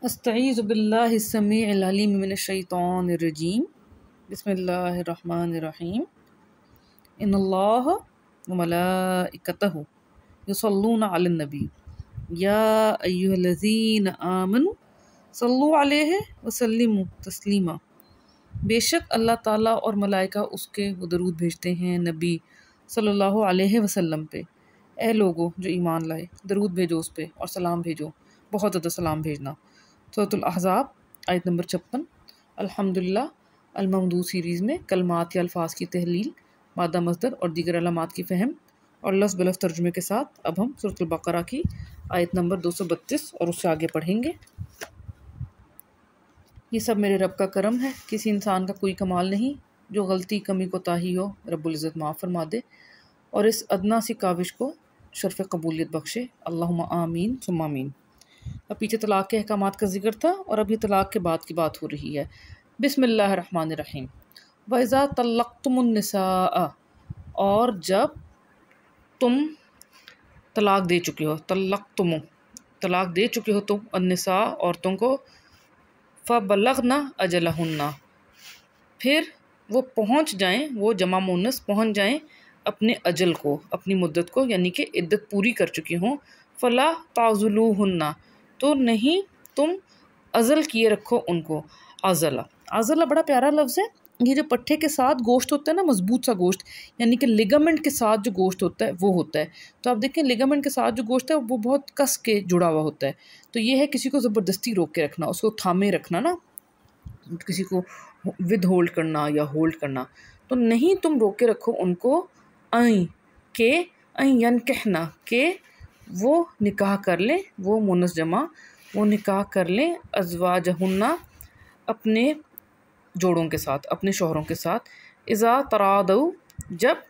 अस्तईज़ु बिल्लाहिस्समीइल अलीम मिनश्शैतानिर्रजीम बिस्मिल्लाहिर्रहमानिर्रहीम इन्नल्लाह व मलाइकतहु युसल्लूना अलन नबी या अय्युहल्लज़ीना आमनु सल्लु अलैहि व सल्लिमु तस्लीमा। बेशक अल्लाह ताला और मलाइका उसके वो दरूद भेजते हैं नबी सल्लल्लाहु अलैहि वसल्लम पे। ए लोगो जो ईमान लाए, दरूद भेजो उस पे और सलाम भेजो, बहुत ज़्यादा सलाम भेजना। सूरतुल अहज़ाब आयत नंबर 56। अल्हम्दुलिल्लाह अल-ममदूद सीरीज़ में कलमात या अल्फाज की तहलील, मादा मस्दर और दीगर अलामात की फ़हम और लफ्ज़ बलफ्ज़ तर्जुमे के साथ अब हम सूरतुल बक़रा की आयत नंबर 232 और उससे आगे पढ़ेंगे। ये सब मेरे रब का करम है, किसी इंसान का कोई कमाल नहीं। जो गलती कमी कोताही हो रब्बुल इज़्ज़त माफ़ फरमा दे और इस अदना सी काविश को शर्फ़ कबूलियत बख्शे। अल्लाहुम्मा आमीन सुम्मा आमीन। अब पीछे तलाक़ के अहकामात का जिक्र था और अब ये तलाक़ के बाद की बात हो रही है। बिस्मिल्लाहिर्रहमानिर्रहीम। वइज़ा तल्लक़्तुमुन्निसा, और जब तुम तलाक़ दे चुके हो, तलाक़ दे चुके हो तुम अन्निसा औरतों को, फ़बलग़ना अजलहुन्ना, फिर वो पहुँच जाएँ, वो जमा मुन्नस पहुँच जाएँ अपने अजल को, अपनी मुद्दत को, यानी कि इद्दत पूरी कर चुकी हों। फ़ला ताज़ुलूहुन्ना, तो नहीं तुम अज़ल किए रखो उनको। अज़ला बड़ा प्यारा लफ्ज़ है। ये जो पट्ठे के साथ गोश्त होता है ना, मजबूत सा गोश्त, यानी कि लिगामेंट के साथ जो गोश्त होता है वो होता है। तो आप देखें लिगामेंट के साथ जो गोश्त है वो बहुत कस के जुड़ा हुआ होता है। तो ये है किसी को ज़बरदस्ती रोक के रखना, उसको थामे रखना ना, किसी को विद होल्ड करना या होल्ड करना। तो नहीं तुम रोक के रखो उनको, अन कहना के वो निकाह कर लें, वो मुन्नस जमा, वो निकाह कर लें अज़वाजहुन्ना, अपने जोड़ों के साथ, अपने शोहरों के साथ। इज़ा तरादऊ, जब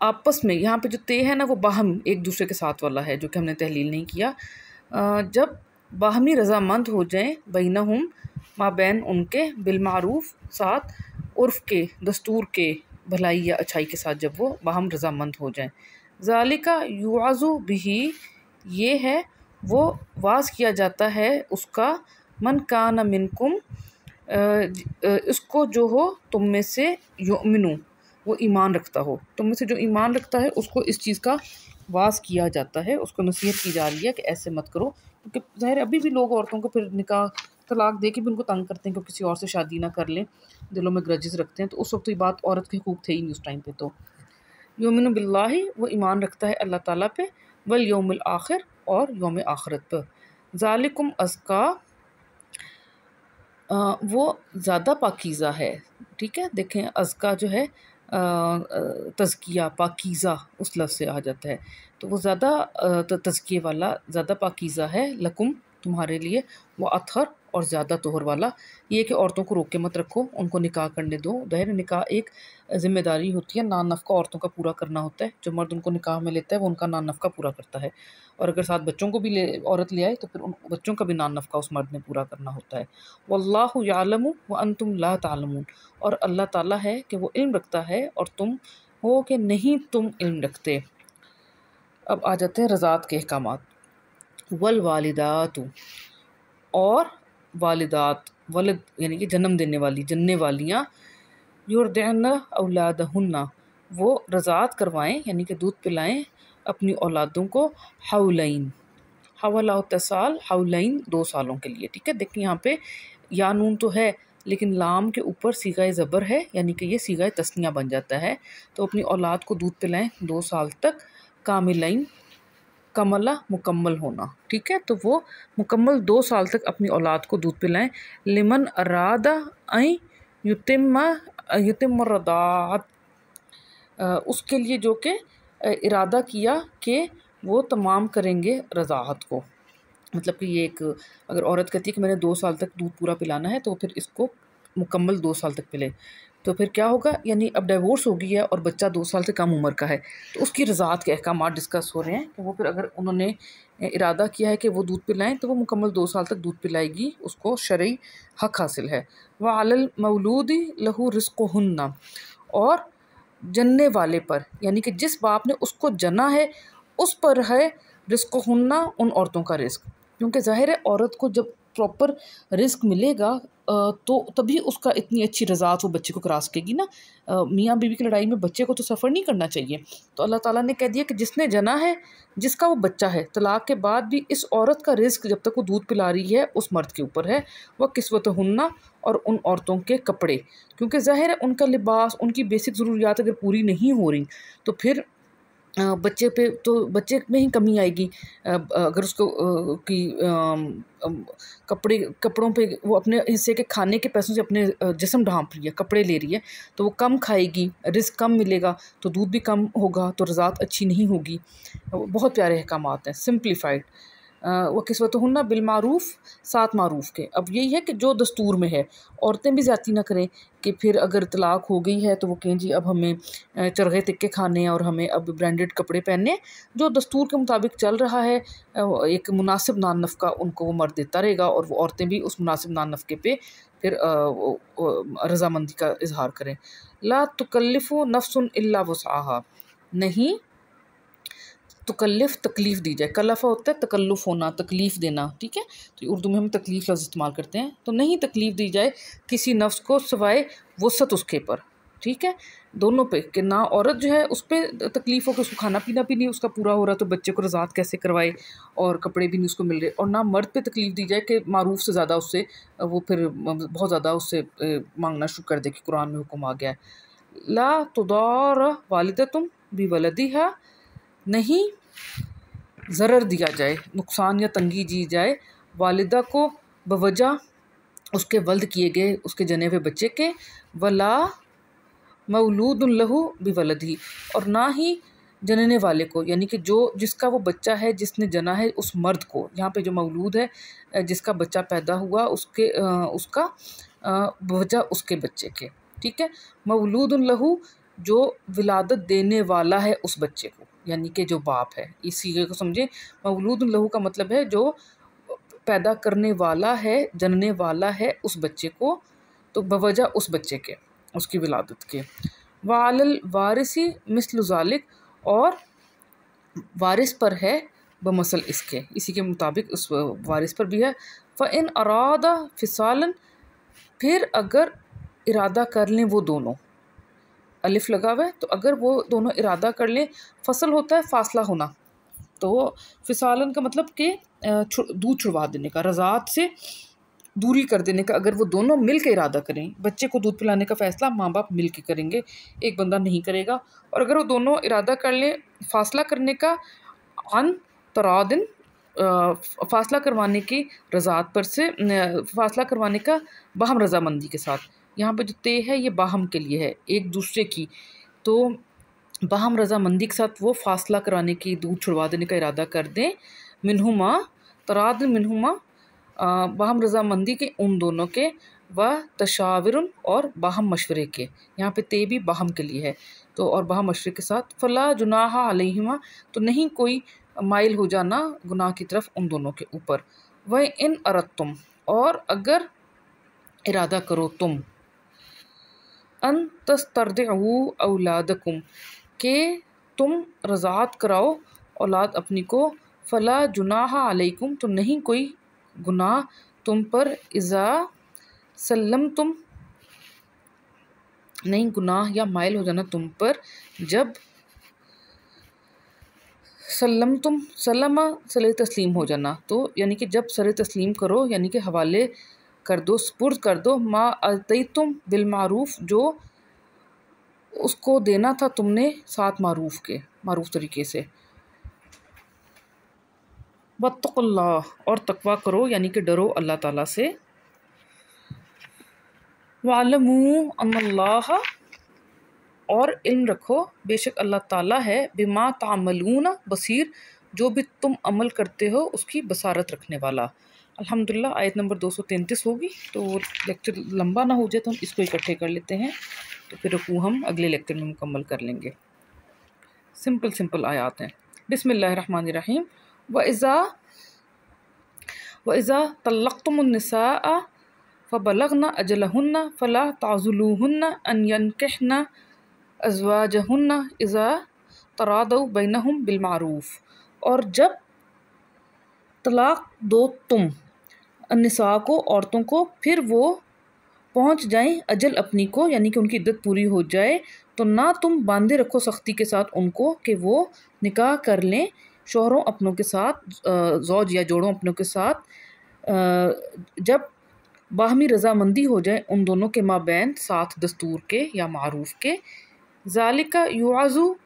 आपस में, यहाँ पे जो ते है ना वो बाहम एक दूसरे के साथ वाला है जो कि हमने तहलील नहीं किया। जब बाहमी रज़ामंद हो जाएं बैनहुम, माबैन उनके, बिलमारूफ़, साथ उर्फ़ के, दस्तूर के, भलाई या अच्छाई के साथ, जब वो बाहम रज़ामंद हो जाएं। ज़ालिका युआज़ु बिही, ये है वो वाज़ किया जाता है उसका, मन कान मिनकुम, इसको जो हो तुम में से, युमिनु, वो ईमान रखता हो, तुम में से जो ईमान रखता है उसको इस चीज़ का वाज़ किया जाता है, उसको नसीहत की जा रही है कि ऐसे मत करो। क्योंकि ज़ाहिर अभी भी लोग औरतों को फिर निकाह तलाक दे के भी उनको तंग करते हैं कि किसी और से शादी ना कर लें, दिलों में ग्रजेस रखते हैं। तो उस वक्त तो ये बात औरत के हुकूक थे ही नहीं उस टाइम पे। तो युमिनु बिल्लाहि, वो ईमान रखता है अल्लाह ताला पे, वल यौमिल आखिर, और यौम आखिरत पर। ज़ालिकुम अज़का, वो ज़्यादा पाकीज़ा है। ठीक है, देखें अज़का जो है तज़किया, पाकीज़ा उस लफ्ज़ से आ जाता है। तो वो ज़्यादा तज़किये वाला, ज़्यादा पाकीज़ा है, लकुम, तुम्हारे लिए, वो अतहर, और ज़्यादा तोहर वाला। ये कि औरतों को रोक के मत रखो, उनको निकाह करने दो। ज़ाहिर निकाह एक ज़िम्मेदारी होती है, नान नफ़्का औरतों का पूरा करना होता है। जो मर्द उनको निकाह में लेता है वो उनका नान नफ़्का पूरा करता है, और अगर साथ बच्चों को भी औरत ले आए तो फिर उन बच्चों का भी नान नफ़्का उस मर्द ने पूरा करना होता है। वल्लाहु यालमु व अंतुम ला तालमून, और अल्लाह ताला है कि वो इल्म रखता है और तुम हो कि नहीं तुम इल्म रखते। अब आ जाते हैं रज़ात के अहकामात। वल वालिदातु, और वालिदात, वलद यानी कि जन्म देने वाली, जनने वालियाँ, युरदिअना औलादहुन्ना, वो रज़ात करवाएं यानी कि दूध पिलाएं अपनी औलादों को, हौलैन, हवाला होता है साल, हौलैन 2 सालों के लिए। ठीक है, देखिए यहाँ पे या नून तो है लेकिन लाम के ऊपर सीगाए ज़बर है, यानी कि ये सीगाए तस्निया बन जाता है। तो अपनी औलाद को दूध पिलाएं 2 साल तक, कामिलैन, कमला मुकम्मल होना। ठीक है, तो वो मुकम्मल 2 साल तक अपनी औलाद को दूध पिलाएं। लिमन अरादा अं युतिम रदाअत, उसके लिए जो कि इरादा किया कि वो तमाम करेंगे रज़ाअत को। मतलब कि ये एक, अगर औरत कहती है कि मैंने 2 साल तक दूध पूरा पिलाना है, तो फिर इसको मुकम्मल 2 साल तक पिले, तो फिर क्या होगा, यानी अब डिवोर्स हो गई है और बच्चा 2 साल से कम उम्र का है, तो उसकी रज़ात के अहकामात डिस्कस हो रहे हैं कि वो फिर अगर उन्होंने इरादा किया है कि वो दूध पिलाएं तो वो मुकम्मल 2 साल तक दूध पिलाएगी, उसको शरई हक हासिल है। व अलल मौलूदी लहू रिज़्क़ुहुन्ना, और जनने वाले पर, यानी कि जिस बाप ने उसको जना है उस पर है रिज़्क़ुहुन्ना, उन औरतों का रिज़्क़। क्योंकि ज़ाहिर है औरत को जब प्रॉपर रिस्क मिलेगा तो तभी उसका इतनी अच्छी रज़ात वो बच्चे को करा सकेगी ना। मियाँ बीवी की लड़ाई में बच्चे को तो सफ़र नहीं करना चाहिए। तो अल्लाह ताला ने कह दिया कि जिसने जना है, जिसका वो बच्चा है, तलाक के बाद भी इस औरत का रिस्क जब तक वो दूध पिला रही है उस मर्द के ऊपर है। वह किस्वतहुन्ना, और उन औरतों के कपड़े, क्योंकि ज़ाहिर है उनका लिबास, उनकी बेसिक ज़रूरियात अगर पूरी नहीं हो रही तो फिर बच्चे पे तो बच्चे में ही कमी आएगी। अगर उसको कपड़ों पे वो अपने हिस्से के खाने के पैसों से अपने जिस्म ढांप रही है, कपड़े ले रही है, तो वो कम खाएगी, रिस्क कम मिलेगा, तो दूध भी कम होगा, तो रज़ात अच्छी नहीं होगी। बहुत प्यारे अहकामात हैं, सिंप्लीफाइड। व किस्वतहुन्ना बिलमारूफ़, साथ मारूफ़ के। अब यही है कि जो दस्तूर में है, औरतें भी ज़्यादती ना करें कि फिर अगर तलाक हो गई है तो वो कहें जी अब हमें चरखे तिक्के खाने हैं और हमें अब ब्रांडेड कपड़े पहनने हैं। जो दस्तूर के मुताबिक चल रहा है, एक मुनासिब नान नफ़्का उनको वो मर्द देता रहेगा, और वो औरतें भी उस मुनासिब नान नफ़्के पे फिर रज़ामंदी का इज़हार करें। ला तुकल्लिफ़ु नफ़्सुन इल्ला वुसअहा, नहीं तुकल्लिफ़ तकलीफ़ दी जाए। कलफ़ा होता है तकल्लुफ़ होना, तकलीफ़ देना, ठीक है। तो उर्दू में हम तकलीफ़ लफ्ज़ इस्तेमाल करते हैं। तो नहीं तकलीफ़ दी जाए किसी नफ्स को सिवाय वसअत उसके पर, ठीक है। दोनों पे कि ना औरत जो है उस पर तकलीफ़ हो कि उसको खाना पीना भी नहीं उसका पूरा हो रहा, तो बच्चे को रज़ात कैसे करवाए, और कपड़े भी नहीं उसको मिल रहे, और ना मर्द पे तकलीफ़ दी जाए कि मारूफ़ से ज़्यादा उससे वो फिर बहुत ज़्यादा उससे मांगना शुरू कर दे कि कुरान में हुक्म आ गया है। ला तुदार वालिदतुम बिवलदिहा, नहीं ज़रर दिया जाए, नुकसान या तंगी दी जाए वालिदा को बवजह उसके वल्द किए गए उसके जने हुए बच्चे के, वला मौलूदुन लहू बिवलदी, और ना ही जनने वाले को, यानी कि जो जिसका वो बच्चा है, जिसने जना है उस मर्द को। यहाँ पे जो मौलूद है जिसका बच्चा पैदा हुआ उसके उसका बवजह उसके बच्चे के, ठीक है। मौलूदुन लहू, जो विलादत देने वाला है उस बच्चे को, यानी कि जो बाप है, इस सीगे को समझे। मौलूदुन लहू का मतलब है जो पैदा करने वाला है, जनने वाला है उस बच्चे को, तो बवजह उस बच्चे के, उसकी विलादत के। वालल वारिसी मिस्ल ज़ालिक, और वारिस पर है बमसल इसके, इसी के मुताबिक उस वारिस पर भी है। फ़इन अरादा फ़िसालन, फिर अगर इरादा कर लें वो दोनों, अलिफ लगा हुआ है, तो अगर वो दोनों इरादा कर लें, फसल होता है फासला होना, तो फिसालन का मतलब कि दूध छुड़वा देने का, रज़ात से दूरी कर देने का। अगर वो दोनों मिल के इरादा करें, बच्चे को दूध पिलाने का फ़ैसला माँ बाप मिल के करेंगे, एक बंदा नहीं करेगा। और अगर वो दोनों इरादा कर लें फ़ासला करने का, अन तरादिन, फ़ासला करवाने की रज़ात पर से, फ़ासला करवाने का बाहम रज़ामंदी के साथ। यहाँ पे जो ते है ये बाहम के लिए है, एक दूसरे की, तो बाहम रज़ामंदी के साथ वो फ़ासला कराने की, दूध छुड़वा देने का इरादा कर दें। मिनहुमा तराद मिनहुमा, बाहम रज़ामंदी के उन दोनों के, व तशावरुन, और बाहम मशवरे के। यहाँ पे ते भी बाहम के लिए है, तो और बाहम मशवरे के साथ। फ़ला जुनाहा अलैहिमा, तो नहीं कोई माइल हो जाना गुनाह की तरफ उन दोनों के ऊपर। वह इन अरदतुम, और अगर इरादा करो तुम, अन तस्तरदिउ औलादकुम, के तुम रज़ात कराओ औलाद अपनी को, फ़ला जुनाहा अलैकुम, तो नहीं कोई गुनाह तुम पर, इज़ा सल्लम तुम, नहीं गुनाह या माइल हो जाना तुम पर जब सल्लम तुम, सल्लमा सले तस्लीम हो जाना, तो यानी कि जब सरे तस्लीम करो, यानी कि हवाले कर दो, स्पुर्द कर दो, मा अतैतुम बिलमारूफ़, जो उसको देना था तुमने साथ मारूफ़ के, मारूफ़ तरीके से। वत्तकुल्लाह, और तकवा करो, यानी कि डरो अल्लाह ताला से। वालमू अन्नल्लाह, और इल्म रखो बेशक अल्लाह ताला है, बिमा तामलून बसीर, जो भी तुम अमल करते हो उसकी बसारत रखने वाला। अल्हम्दुलिल्लाह, आयत नंबर 233 होगी, तो लेक्चर लंबा ना हो जाए तो हम इसको इकट्ठे कर लेते हैं, तो फिर रुकू हम अगले लेक्चर में मुकम्मल कर लेंगे। सिंपल सिंपल आयात हैं। बिस्मिल्लाहिर्रहमानिर्रहीम। व इज़ा तल्लक़्तुमुन्निसाअ फ़बलग़ना अजलहुन्ना फ़ला ताज़ुलूहुन्ना अन यनकिहना अज़वाजहुन्ना इज़ा तरादउ बैनहुम बिलमारूफ़, और जब तलाक दो तुम अन्निसा को, औरतों को, फिर वो पहुंच जाएं अजल अपनी को, यानी कि उनकी इद्दत पूरी हो जाए, तो ना तुम बांधे रखो सख्ती के साथ उनको कि वो निकाह कर लें शोहरों अपनों के साथ, ज़ौज या जोड़ों अपनों के साथ, जब बाहमी रजामंदी हो जाए उन दोनों के माबैन साथ दस्तूर के या मारूफ के। ज़ालिका युआज़ु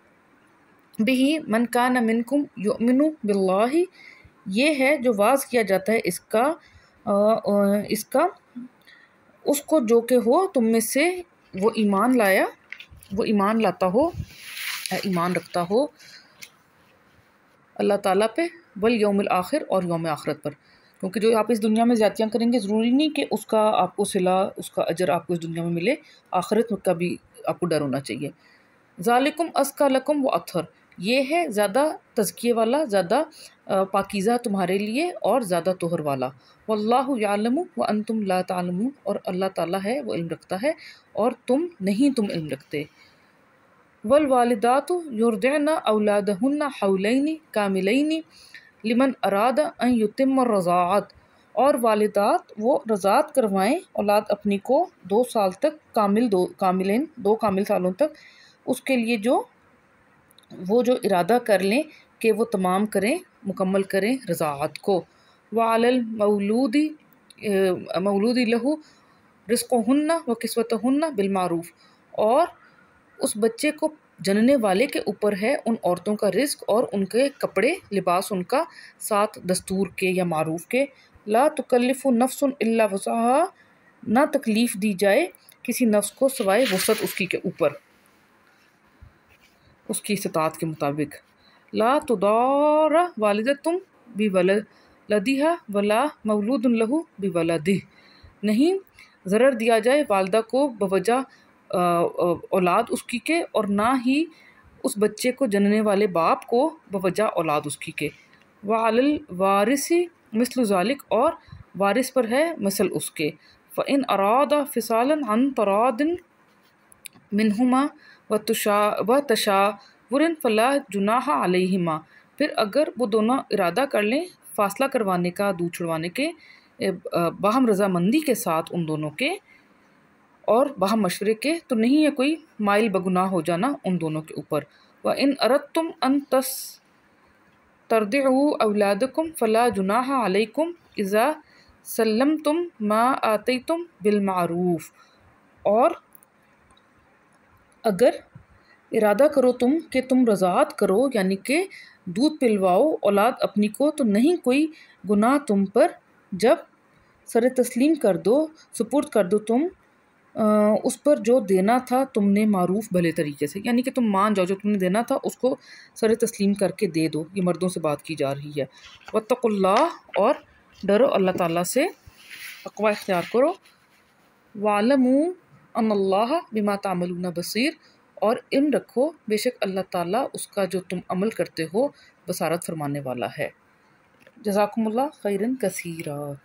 बिही मन कान मिनकुम युमिनु बिल्लाहि, ये है जो वाज किया जाता है इसका उसको जो के हो तुम में से वो ईमान लाता हो, ईमान रखता हो अल्लाह ताला पे, वल यौमिल आखिर, और यौम आखिरत पर। क्योंकि जो आप इस दुनिया में ज़्यादतियाँ करेंगे, ज़रूरी नहीं कि उसका आपको सिला, उसका अजर आपको इस दुनिया में मिले, आखिरत में का भी आपको डर होना चाहिए। ज़ालिकुम अस्का लकुम व अत्हर, ये है ज़्यादा तज़किये वाला, ज़्यादा पाकीज़ा तुम्हारे लिए और ज़्यादा तोहर वाला। वल्लाहु यालमु व अंतुम ला तालमून, और अल्लाह ताला है वो इल्म रखता है और तुम इल्म रखते। वल वालिदातु युरदिअना औलादहुन्ना हौलैनि कामिलैनि लिमन अरादा अन युतिम्म रज़ाअत, और वालिदात वो रज़ात करवाएं औलाद अपनी को 2 साल तक, दो कामिल सालों तक, उसके लिए वो जो इरादा कर लें कि वो तमाम करें, मुकम्मल करें रज़ाअत को। वालल मौलूदी लहू रिज़्क़ुहुन्ना व किस्वतुहुन्ना बिलमारूफ, और उस बच्चे को जनने वाले के ऊपर है उन औरतों का रिस्क और उनके कपड़े लिबास उनका साथ दस्तूर के या मारूफ के। ला तुकल्लिफु नफ्सुन इल्ला वुसअहा, ना तकलीफ़ दी जाए किसी नफ्स को सिवाय वसअत उसकी के ऊपर, उसकी इस्तात के मुताबिक। ला तुदार वालिदतुम बिवलदिहा वला मौलूदुन लहू बिवलदिह, नहीं ज़रर दिया जाए वालदा को बवजह औलाद उसकी के, और ना ही उस बच्चे को जनने वाले बाप को बवजह औलाद उसकी के। वालल वारिसी मिस्लु ज़ालिक, और वारिस पर है मिसल उसके। फ़इन अरादा फ़िसालन अन तरादिन मिनहुमा व तशावुरिन फ़ला जुनाहा अलैहिमा, फिर अगर वो दोनों इरादा कर लें फ़ासला करवाने का, दूध छुड़वाने के, बाहम रजामंदी के साथ उन दोनों के और बाहम मशवरे के, तो नहीं है कोई माइल बगुनाह हो जाना उन दोनों के ऊपर। व इन अरदतुम अन तरदिउ औलादकुम फ़ला जुनाहा अलैकुम इज़ा सल्लमतुम मा आतैतुम बिलमारूफ, और अगर इरादा करो तुम कि तुम रज़ात करो, यानी कि दूध पिलवाओ औलाद अपनी को, तो नहीं कोई गुनाह तुम पर जब सर तस्लीम कर दो, सुपुर्द कर दो तुम उस पर जो देना था तुमने मारूफ भले तरीके से, यानी कि तुम मान जाओ जो तुमने देना था उसको सर तस्लीम करके दे दो। ये मर्दों से बात की जा रही है। वत्तकुल्लाह, और डरो अल्लाह ताला से, तक़वा इख्तियार करो। वालमू अन्नल्लाह बिमा तामलूना बसीर, और इल्म रखो बेशक अल्लाह ताला उसका जो तुम अमल करते हो बसारत फरमाने वाला है। जज़ाकुमुल्लाह खैरन कसीरा।